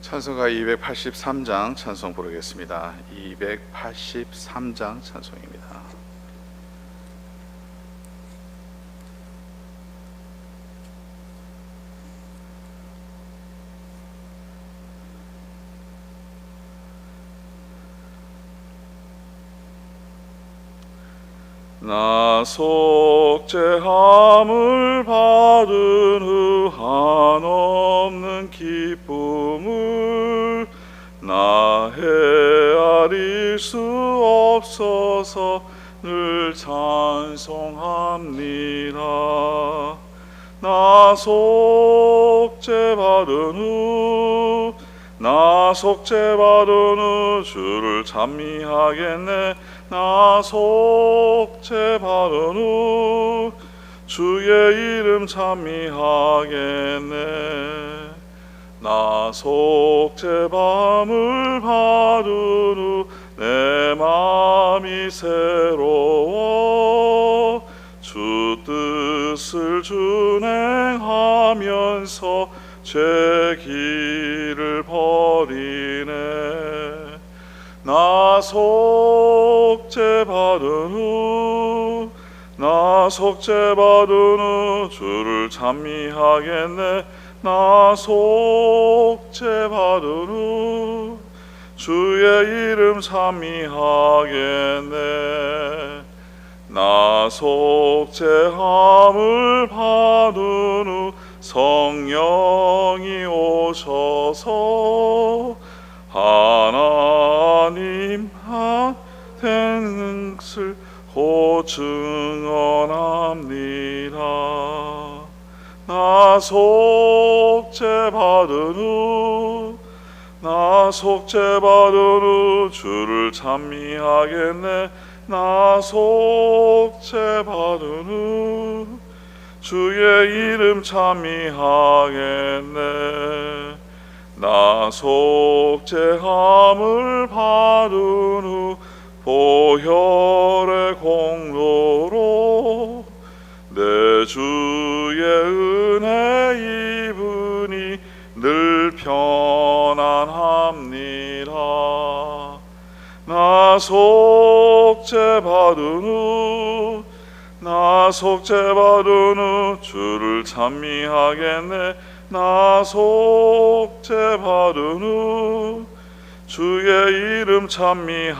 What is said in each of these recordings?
찬송가 283장 찬송 부르겠습니다. 283장 찬송입니다. 나 속죄함을 받은 후 한없는 기쁨을 나 헤아릴 수 없어서 늘 찬송합니다. 나 속죄받은 후 주를 찬미하겠네. 나 속죄받은 후 주의 이름 찬미하겠네. 나 속죄함을 받은 후 내 마음이 새로워 주 뜻을 준행하면서 죄 길을 버리네. 나 속죄받은 후 주를 찬미하겠네. 나 속죄받은 후 주의 이름 찬미하겠네. 나 속죄함을 받은 후 성령이 오셔서 하나님 된 것을 곧 증언합니다. 나 속죄받은 후 주를 찬미하겠네. 나 속죄받은 후 주의 이름 찬미하겠네. 나 속죄함을 받은 후 보혈의 공로로 내 주의 은혜 입으니 늘 편안합니다. 나 속죄받은 후 주를 찬미하겠네. 나 속죄받은 후 주의 이름 찬미하겠네.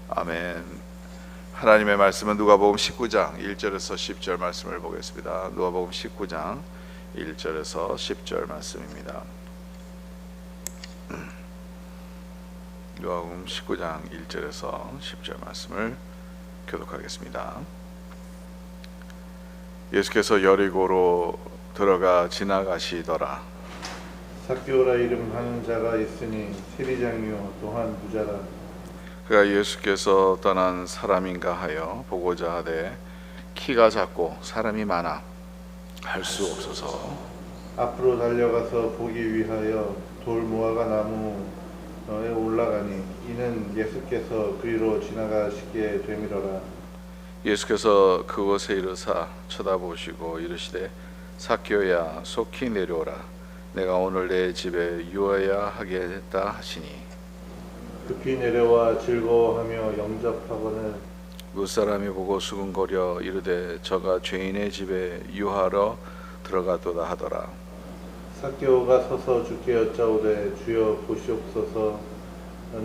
아멘. 하나님의 말씀은 누가복음 19장 1절에서 10절 말씀을 보겠습니다. 누가복음 19장 1절에서 10절 말씀입니다. 누가복음 19장 1절에서 10절 말씀을 교독하겠습니다. 예수께서 여리고로 들어가 지나가시더라. 삭개오라 이름 하는 자가 있으니 세리장이요 또한 부자라. 그가 예수께서 떠난 사람인가 하여 보고자 하되 키가 작고 사람이 많아 갈 수 없어서 앞으로 달려가서 보기 위하여 돌무화과 나무에 올라가니 이는 예수께서 그리로 지나가시게 되밀어라. 예수께서 그곳에 이르사 쳐다보시고 이르시되 삭개오야 속히 내려오라. 내가 오늘 내 집에 유하야 하겠다 하시니 급히 내려와 즐거워하며 영접하거늘 무사람이 보고 수군거려 이르되 저가 죄인의 집에 유하러 들어가도다 하더라. 삭개오가 서서 주께 여짜오되 주여 보시옵소서.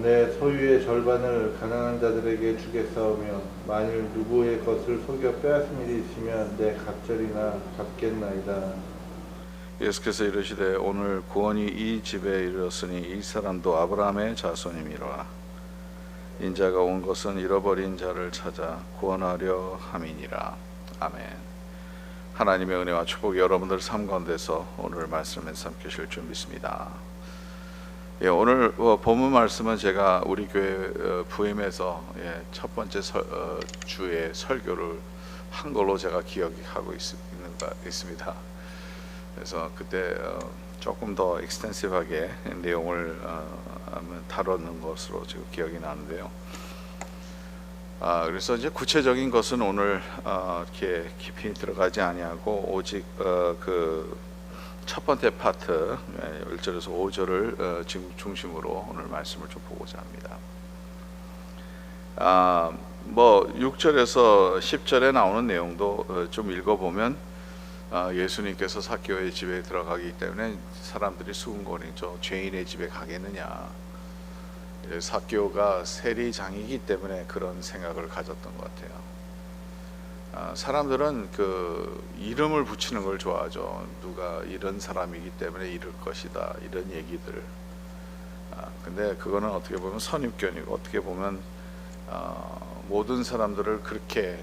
내 소유의 절반을 가난한 자들에게 주겠사오며 만일 누구의 것을 속여 빼앗은 일이 있으면 내 갑절이나 갚겠나이다. 예수께서 이르시되 오늘 구원이 이 집에 이르렀으니 이 사람도 아브라함의 자손이미로라. 인자가 온 것은 잃어버린 자를 찾아 구원하려 함이니라. 아멘. 하나님의 은혜와 축복이 여러분들 삶 가운데서 오늘 말씀을 삼키실 줄 믿습니다. 오늘 본문 말씀은 제가 우리 교회 부임에서 첫 번째 주에 설교를 한 걸로 제가 기억하고 있습니다. 그래서 그때 조금 더 익스텐시브하게 내용을 다루는 것으로 지금 기억이 나는데요. 그래서 이제 구체적인 것은 오늘 이렇게 깊이 들어가지 아니하고 오직 그 첫 번째 파트 1절에서 5절을 지금 중심으로 오늘 말씀을 좀 보고자 합니다. 뭐 6절에서 10절에 나오는 내용도 좀 읽어보면 예수님께서 삭개오의 집에 들어가기 때문에 사람들이 수군거리죠. 죄인의 집에 가겠느냐. 삭개오가 세리장이기 때문에 그런 생각을 가졌던 것 같아요. 사람들은 그 이름을 붙이는 걸 좋아하죠. 누가 이런 사람이기 때문에 이럴 것이다, 이런 얘기들. 근데 그거는 어떻게 보면 선입견이고, 어떻게 보면 모든 사람들을 그렇게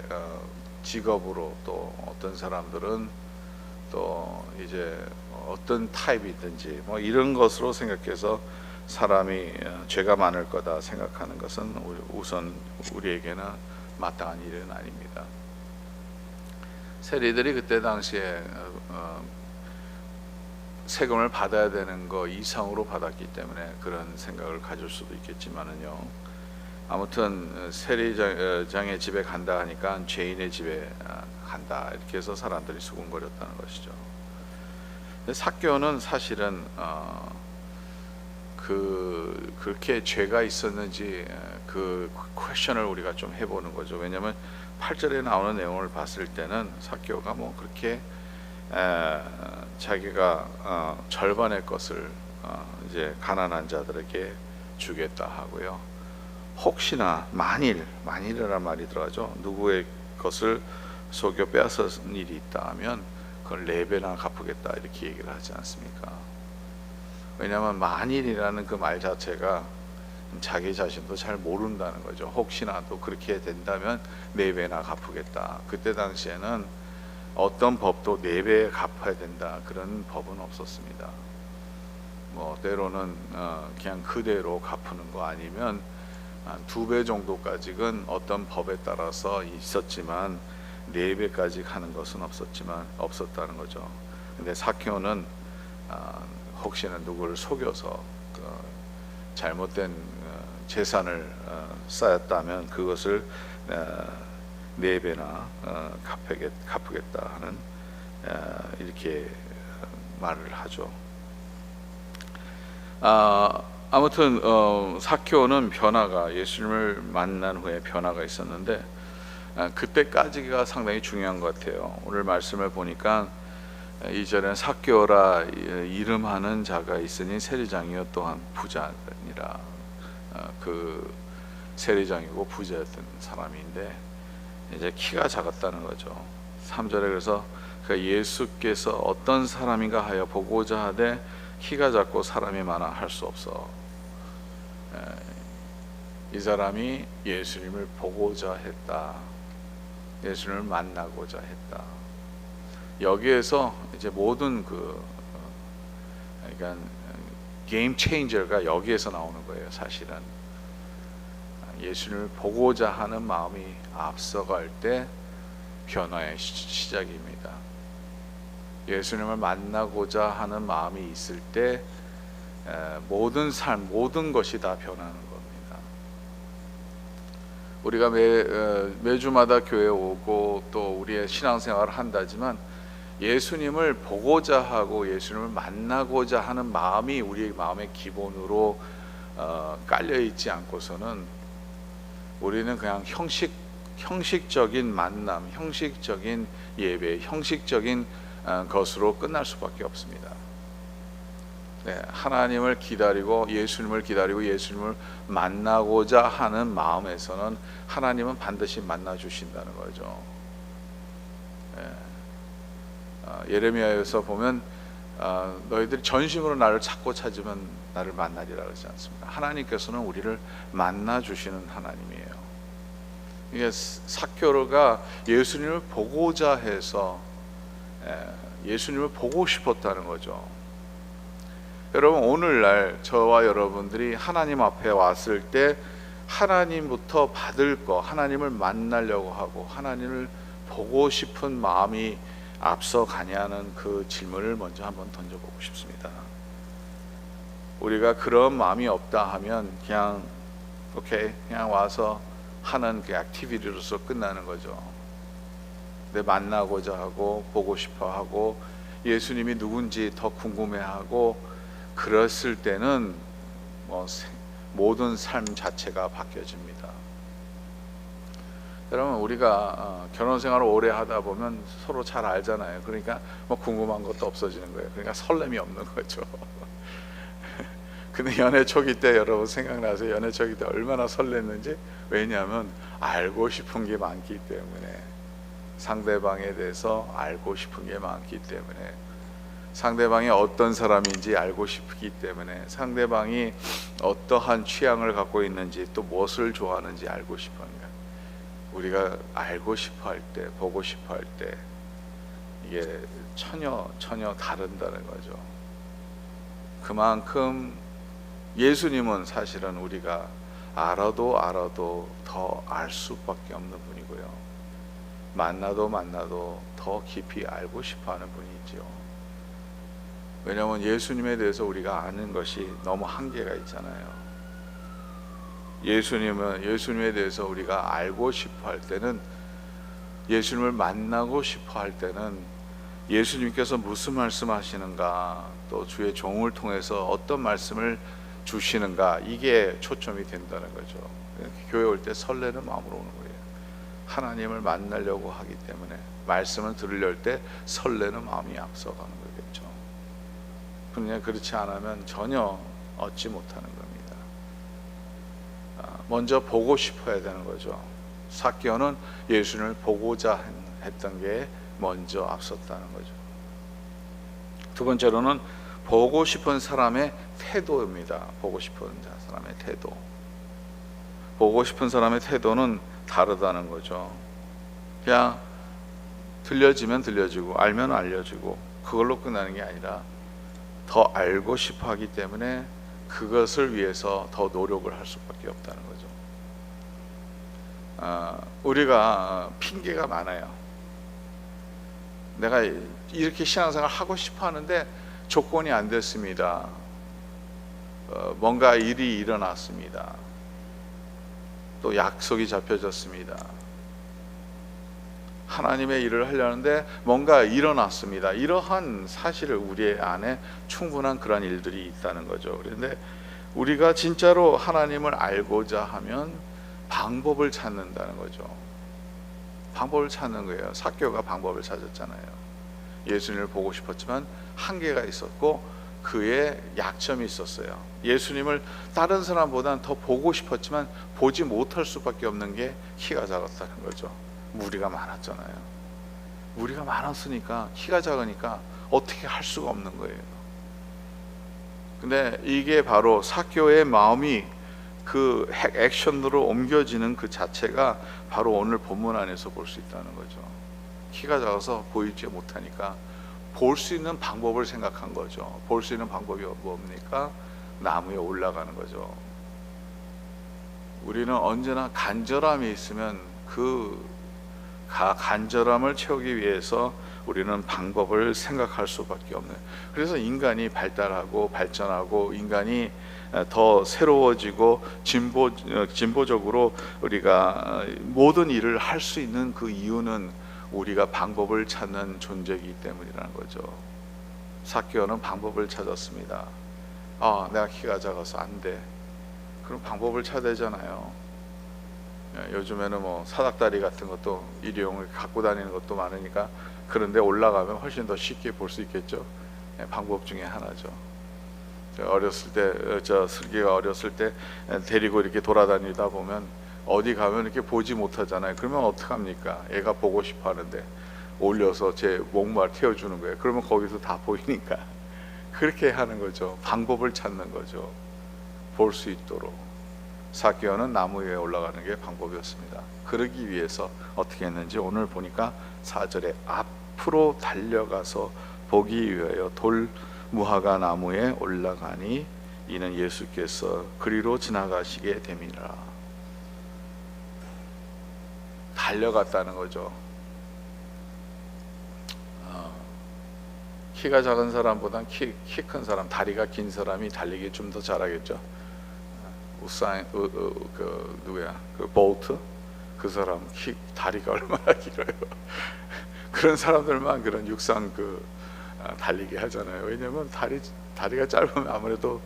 직업으로, 또 어떤 사람들은 또 이제 어떤 타입이든지 뭐 이런 것으로 생각해서 사람이 죄가 많을 거다 생각하는 것은 우선 우리에게는 마땅한 일은 아닙니다. 세리들이 그때 당시에 세금을 받아야 되는 거 이상으로 받았기 때문에 그런 생각을 가질 수도 있겠지만은요. 아무튼 세리장의 집에 간다 하니까 죄인의 집에 간다 이렇게 해서 사람들이 수군거렸다는 것이죠. 근데 삭개오는 사실은 그렇게 죄가 있었는지 그 퀘션을 우리가 좀 해보는 거죠. 왜냐하면 8절에 나오는 내용을 봤을 때는 삭개오가 뭐 그렇게 자기가 절반의 것을 이제 가난한 자들에게 주겠다 하고요. 혹시나 만일이라는 말이 들어가죠. 누구의 것을 속여 빼앗은 일이 있다 하면 그걸 4배나 갚으겠다 이렇게 얘기를 하지 않습니까? 왜냐하면 만일이라는 그 말 자체가 자기 자신도 잘 모른다는 거죠. 혹시나 또 그렇게 된다면 4배나 갚으겠다. 그때 당시에는 어떤 법도 4배 갚아야 된다 그런 법은 없었습니다. 뭐 때로는 그냥 그대로 갚는 거 아니면 한 2배 정도까지는 어떤 법에 따라서 있었지만 4배까지 가는 것은 없었다는 거죠. 근데 삭개오는 혹시나 누구를 속여서 잘못된 재산을 쌓였다면 그것을 4배나 갚으겠다 하는 이렇게 말을 하죠. 아무튼 삭개오는 변화가, 예수님을 만난 후에 변화가 있었는데 그때까지가 상당히 중요한 것 같아요. 오늘 말씀을 보니까 2절에는 삭개오라 이름하는 자가 있으니 세리장이요 또한 부자니라. 그 세리장이고 부자였던 사람인데 이제 키가 작았다는 거죠. 3절에 그래서 예수께서 어떤 사람인가 하여 보고자 하되 키가 작고 사람이 많아 할 수 없어. 이 사람이 예수님을 보고자 했다. 예수님을 만나고자 했다. 여기에서 이제 모든 그러니까 게임 체인저가 여기에서 나오는 거예요. 사실은 예수님을 보고자 하는 마음이 앞서갈 때 변화의 시작입니다. 예수님을 만나고자 하는 마음이 있을 때 모든 삶, 모든 것이 다 변하는 겁니다. 우리가 매주마다 교회에 오고 또 우리의 신앙생활을 한다지만 예수님을 보고자 하고 예수님을 만나고자 하는 마음이 우리의 마음의 기본으로 깔려 있지 않고서는 우리는 그냥 형식적인 만남, 형식적인 예배, 형식적인 것으로 끝날 수밖에 없습니다. 네, 하나님을 기다리고 예수님을 만나고자 하는 마음에서는 하나님은 반드시 만나 주신다는 거죠. 예레미야에서 보면 너희들이 전심으로 나를 찾으면 나를 만나리라 그러지 않습니까? 하나님께서는 우리를 만나 주시는 하나님이에요. 이게 삭개오가 예수님을 보고자 해서 예수님을 보고 싶었다는 거죠. 여러분, 오늘날 저와 여러분들이 하나님 앞에 왔을 때 하나님부터 받을 거, 하나님을 만나려고 하고 하나님을 보고 싶은 마음이 앞서가냐는 그 질문을 먼저 한번 던져보고 싶습니다. 우리가 그런 마음이 없다 하면 그냥 그냥 와서 하는 그 액티비티로서 끝나는 거죠. 내 만나고자 하고 보고 싶어 하고 예수님이 누군지 더 궁금해하고 그랬을 때는 모든 삶 자체가 바뀌어집니다. 여러분, 우리가 결혼 생활을 오래 하다 보면 서로 잘 알잖아요. 그러니까 궁금한 것도 없어지는 거예요. 그러니까 설렘이 없는 거죠. 근데 연애 초기 때 여러분 생각나세요? 연애 초기 때 얼마나 설렜는지? 왜냐하면 알고 싶은 게 많기 때문에, 상대방에 대해서 알고 싶은 게 많기 때문에, 상대방이 어떤 사람인지 알고 싶기 때문에, 상대방이 어떠한 취향을 갖고 있는지 또 무엇을 좋아하는지 알고 싶어합니다. 우리가 알고 싶어 할 때, 보고 싶어 할 때 이게 전혀 다른다는 거죠. 그만큼 예수님은 사실은 우리가 알아도 더 알 수밖에 없는 분이고요, 만나도 더 깊이 알고 싶어하는 분이지요. 왜냐하면 예수님에 대해서 우리가 아는 것이 너무 한계가 있잖아요. 예수님에 대해서 우리가 알고 싶어 할 때는, 예수님을 만나고 싶어 할 때는 예수님께서 무슨 말씀하시는가, 또 주의 종을 통해서 어떤 말씀을 주시는가, 이게 초점이 된다는 거죠. 교회 올 때 설레는 마음으로 오는 거예요. 하나님을 만나려고 하기 때문에, 말씀을 들으려 할 때 설레는 마음이 앞서가는 거겠죠. 그냥 그렇지 않으면 전혀 얻지 못하는 겁니다. 먼저 보고 싶어야 되는 거죠. 삭개오는 예수님을 보고자 했던 게 먼저 앞섰다는 거죠. 두 번째로는 보고 싶은 사람의 태도입니다. 보고 싶은 사람의 태도. 보고 싶은 사람의 태도는 다르다는 거죠. 그냥 들려지면 들려지고 알면 알려지고 그걸로 끝나는 게 아니라 더 알고 싶어 하기 때문에 그것을 위해서 더 노력을 할 수밖에 없다는 거죠. 우리가 핑계가 많아요. 내가 이렇게 신앙생활 하고 싶어 하는데 조건이 안 됐습니다. 뭔가 일이 일어났습니다. 또 약속이 잡혀졌습니다. 하나님의 일을 하려는데 뭔가 일어났습니다. 이러한 사실을 우리 안에 충분한 그런 일들이 있다는 거죠. 그런데 우리가 진짜로 하나님을 알고자 하면 방법을 찾는다는 거죠. 방법을 찾는 거예요. 삭개오가 방법을 찾았잖아요. 예수님을 보고 싶었지만 한계가 있었고 그의 약점이 있었어요. 예수님을 다른 사람보다는 더 보고 싶었지만 보지 못할 수밖에 없는 게 키가 작았다는 거죠. 무리가 많았잖아요. 무리가 많았으니까, 키가 작으니까 어떻게 할 수가 없는 거예요. 근데 이게 바로 삭개오의 마음이 그 액션으로 옮겨지는 그 자체가 바로 오늘 본문 안에서 볼 수 있다는 거죠. 키가 작아서 보이지 못하니까 볼 수 있는 방법을 생각한 거죠. 볼 수 있는 방법이 뭡니까? 나무에 올라가는 거죠. 우리는 언제나 간절함이 있으면 그 간절함을 채우기 위해서 우리는 방법을 생각할 수밖에 없는, 그래서 인간이 발달하고 발전하고 인간이 더 새로워지고 진보적으로 우리가 모든 일을 할 수 있는 그 이유는 우리가 방법을 찾는 존재이기 때문이라는 거죠. 삭개오는 방법을 찾았습니다. 내가 키가 작아서 안 돼. 그럼 방법을 찾아야 되잖아요. 요즘에는 사닥다리 같은 것도 일회용을 갖고 다니는 것도 많으니까 그런데 올라가면 훨씬 더 쉽게 볼 수 있겠죠. 방법 중에 하나죠. 어렸을 때, 슬기가 어렸을 때 데리고 이렇게 돌아다니다 보면 어디 가면 이렇게 보지 못하잖아요. 그러면 어떡합니까? 애가 보고 싶어 하는데 올려서 제 목말 태워주는 거예요. 그러면 거기서 다 보이니까 그렇게 하는 거죠. 방법을 찾는 거죠. 볼 수 있도록. 삭개오는 나무 위에 올라가는 게 방법이었습니다. 그러기 위해서 어떻게 했는지 오늘 보니까 4절에 앞으로 달려가서 보기 위하여 돌 무화과 나무에 올라가니 이는 예수께서 그리로 지나가시게 됨이라. 달려갔다는 거죠. 키가 작은 사람보다 키 큰 사람, 다리가 긴 사람이 달리기 좀 더 잘하겠죠. 누구야? 그 볼트? 그 사람 다리가 얼마나 길어요. 그런 사람들만 그런 육상 달리게 하잖아요. 왜냐하면 다리가 짧으면 아무래도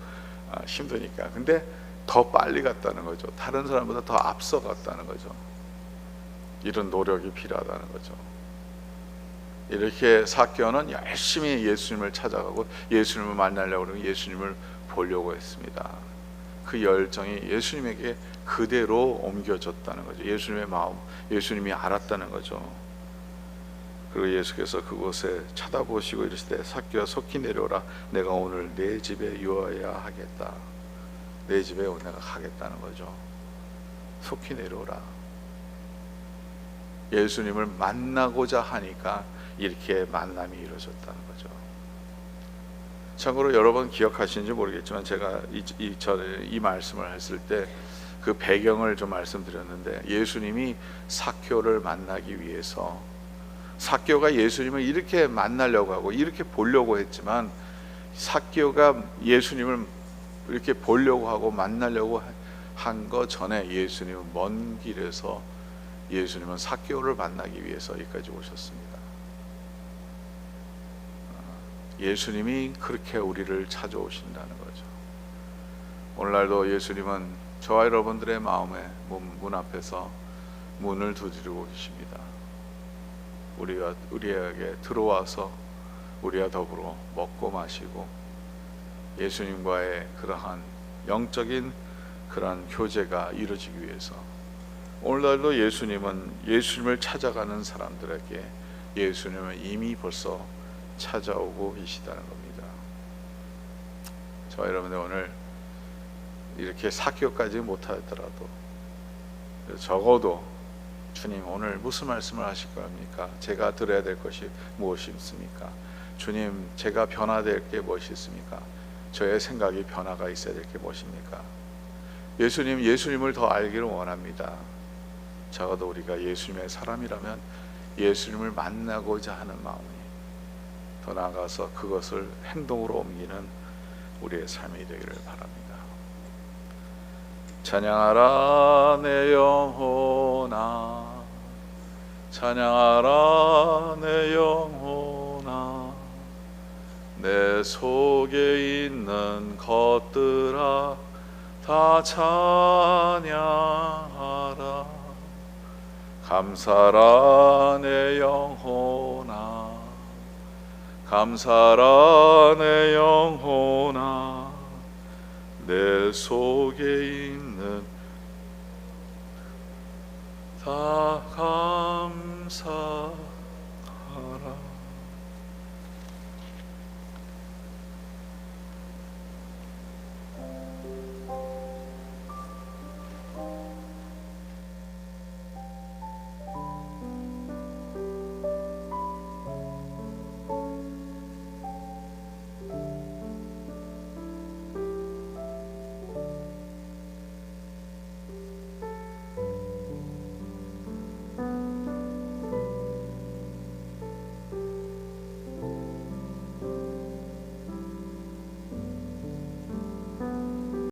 힘드니까. 근데 더 빨리 갔다는 거죠. 다른 사람보다 더 앞서 갔다는 거죠. 이런 노력이 필요하다는 거죠. 이렇게 삭개오는 열심히 예수님을 찾아가고 예수님을 만나려고 그러고 예수님을 보려고 했습니다. 그 열정이 예수님에게 그대로 옮겨졌다는 거죠. 예수님의 마음, 예수님이 알았다는 거죠. 그리고 예수께서 그곳에 쳐다보시고 이르시되 삭개오야 속히 내려오라. 내가 오늘 내 집에 유하여야 하겠다. 내 집에 내가 가겠다는 거죠. 속히 내려오라. 예수님을 만나고자 하니까 이렇게 만남이 이루어졌다는 거죠. 참고로 여러분 기억하시는지 모르겠지만 제가 이 말씀을 했을 때 그 배경을 좀 말씀드렸는데, 예수님이 삭개오를 만나기 위해서, 삭개오가 예수님을 이렇게 만나려고 하고 이렇게 보려고 했지만, 삭개오가 예수님을 이렇게 보려고 하고 만나려고 한 거 전에 예수님은 먼 길에서 예수님은 삭개오를 만나기 위해서 여기까지 오셨습니다. 예수님이 그렇게 우리를 찾아오신다는 거죠. 오늘날도 예수님은 저와 여러분들의 마음의 문 앞에서 문을 두드리고 계십니다. 우리에게 들어와서 우리와 더불어 먹고 마시고 예수님과의 그러한 영적인 그러한 교제가 이루어지기 위해서 오늘날도 예수님을 찾아가는 사람들에게 예수님은 이미 벌써 찾아오고 계시다는 겁니다. 저와 여러분들 오늘 이렇게 삭개오까지 못하더라도 적어도 주님 오늘 무슨 말씀을 하실 겁니까? 제가 들어야 될 것이 무엇이 있습니까? 주님 제가 변화될 게 무엇이 있습니까? 저의 생각이 변화가 있어야 될 게 무엇입니까? 예수님을 더 알기를 원합니다. 적어도 우리가 예수님의 사람이라면 예수님을 만나고자 하는 마음이, 더 나아가서 그것을 행동으로 옮기는 우리의 삶이 되기를 바랍니다. 찬양하라 내 영혼아, 찬양하라 내 영혼아, 내 속에 있는 것들아 다 찬양하라. 감사라 내 영혼아, 감사라 내 영혼아, 내 속에 있는 다 감사라.